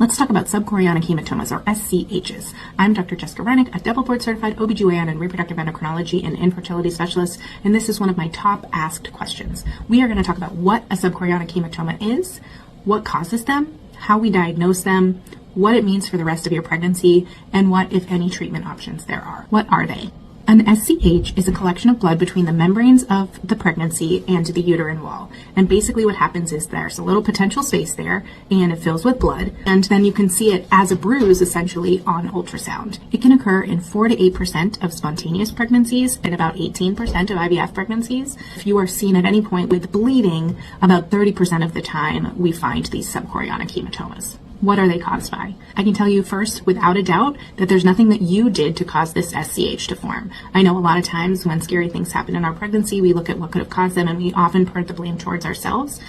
Let's talk about subchorionic hematomas, or SCHs. I'm Dr. Jessica Reinick, a double board certified OBGYN and reproductive endocrinology and infertility specialist, and this is one of my top asked questions. We are going to talk about what a subchorionic hematoma is, what causes them, how we diagnose them, what it means for the rest of your pregnancy, and what, if any, treatment options there are. What are they? An SCH is a collection of blood between the membranes of the pregnancy and the uterine wall. And basically what happens is there's a little potential space there and it fills with blood. And then you can see it as a bruise essentially on ultrasound. It can occur in 4 to 8% of spontaneous pregnancies and about 18% of IVF pregnancies. If you are seen at any point with bleeding, about 30% of the time we find these subchorionic hematomas. What are they caused by? I can tell you first, without a doubt, that there's nothing that you did to cause this SCH to form. I know a lot of times when scary things happen in our pregnancy, we look at what could have caused them and we often put the blame towards ourselves.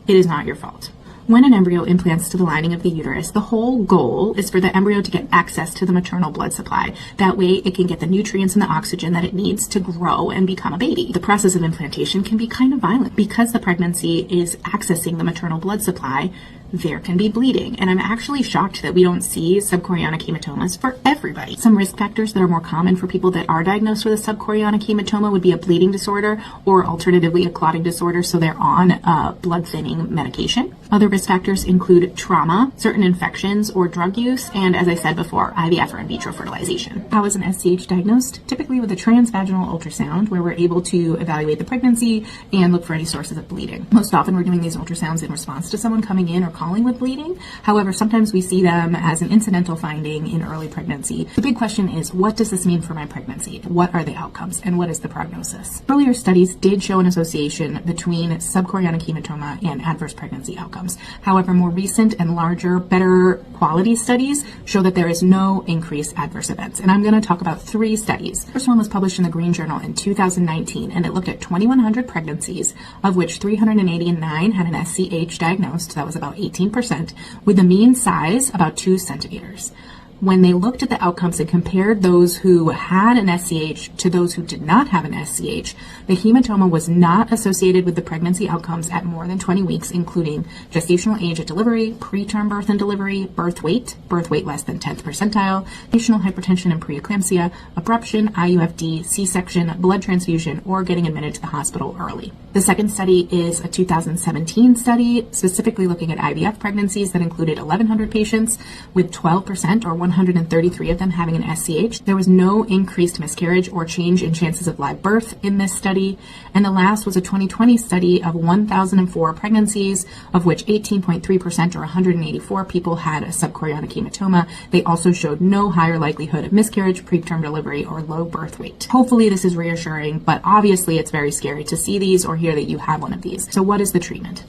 It is not your fault. When an embryo implants to the lining of the uterus, the whole goal is for the embryo to get access to the maternal blood supply. That way it can get the nutrients and the oxygen that it needs to grow and become a baby. The process of implantation can be kind of violent. Because the pregnancy is accessing the maternal blood supply, there can be bleeding. And I'm actually shocked that we don't see subchorionic hematomas for everybody. Some risk factors that are more common for people that are diagnosed with a subchorionic hematoma would be a bleeding disorder or alternatively a clotting disorder, so they're on blood thinning medication. Other risk factors include trauma, certain infections or drug use, and as I said before, IVF or in vitro fertilization. How is an SCH diagnosed? Typically with a transvaginal ultrasound where we're able to evaluate the pregnancy and look for any sources of bleeding. Most often we're doing these ultrasounds in response to someone coming in or calling with bleeding. However, sometimes we see them as an incidental finding in early pregnancy. The big question is, what does this mean for my pregnancy? What are the outcomes and what is the prognosis? Earlier studies did show an association between subchorionic hematoma and adverse pregnancy outcomes. However, more recent and larger, better quality studies show that there is no increased adverse events. And I'm going to talk about 3 studies. The first one was published in the Green Journal in 2019, and it looked at 2,100 pregnancies, of which 389 had an SCH diagnosed. That was about 18%, with a mean size about 2 centimeters. When they looked at the outcomes and compared those who had an SCH to those who did not have an SCH, the hematoma was not associated with the pregnancy outcomes at more than 20 weeks, including gestational age at delivery, preterm birth and delivery, birth weight less than 10th percentile, gestational hypertension and preeclampsia, abruption, IUFD, C-section, blood transfusion, or getting admitted to the hospital early. The second study is a 2017 study specifically looking at IVF pregnancies that included 1,100 patients with 12% or 133 of them having an SCH. There was no increased miscarriage or change in chances of live birth in this study. And the last was a 2020 study of 1,004 pregnancies, of which 18.3% or 184 people had a subchorionic hematoma. They also showed no higher likelihood of miscarriage, preterm delivery, or low birth weight. Hopefully this is reassuring, but obviously it's very scary to see these or hear that you have one of these. So what is the treatment?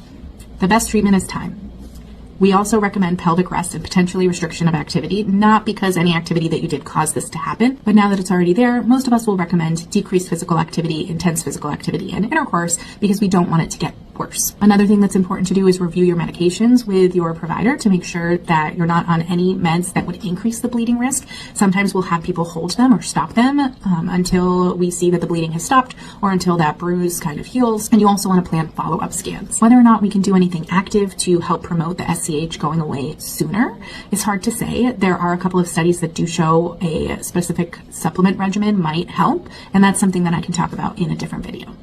The best treatment is time. We also recommend pelvic rest and potentially restriction of activity, not because any activity that you did caused this to happen, but now that it's already there, most of us will recommend decreased physical activity, intense physical activity, and intercourse because we don't want it to get worse. Another thing that's important to do is review your medications with your provider to make sure that you're not on any meds that would increase the bleeding risk. Sometimes we'll have people hold them or stop them until we see that the bleeding has stopped or until that bruise kind of heals. And you also want to plan follow-up scans. Whether or not we can do anything active to help promote the SCH going away sooner is hard to say. There are a couple of studies that do show a specific supplement regimen might help, and that's something that I can talk about in a different video.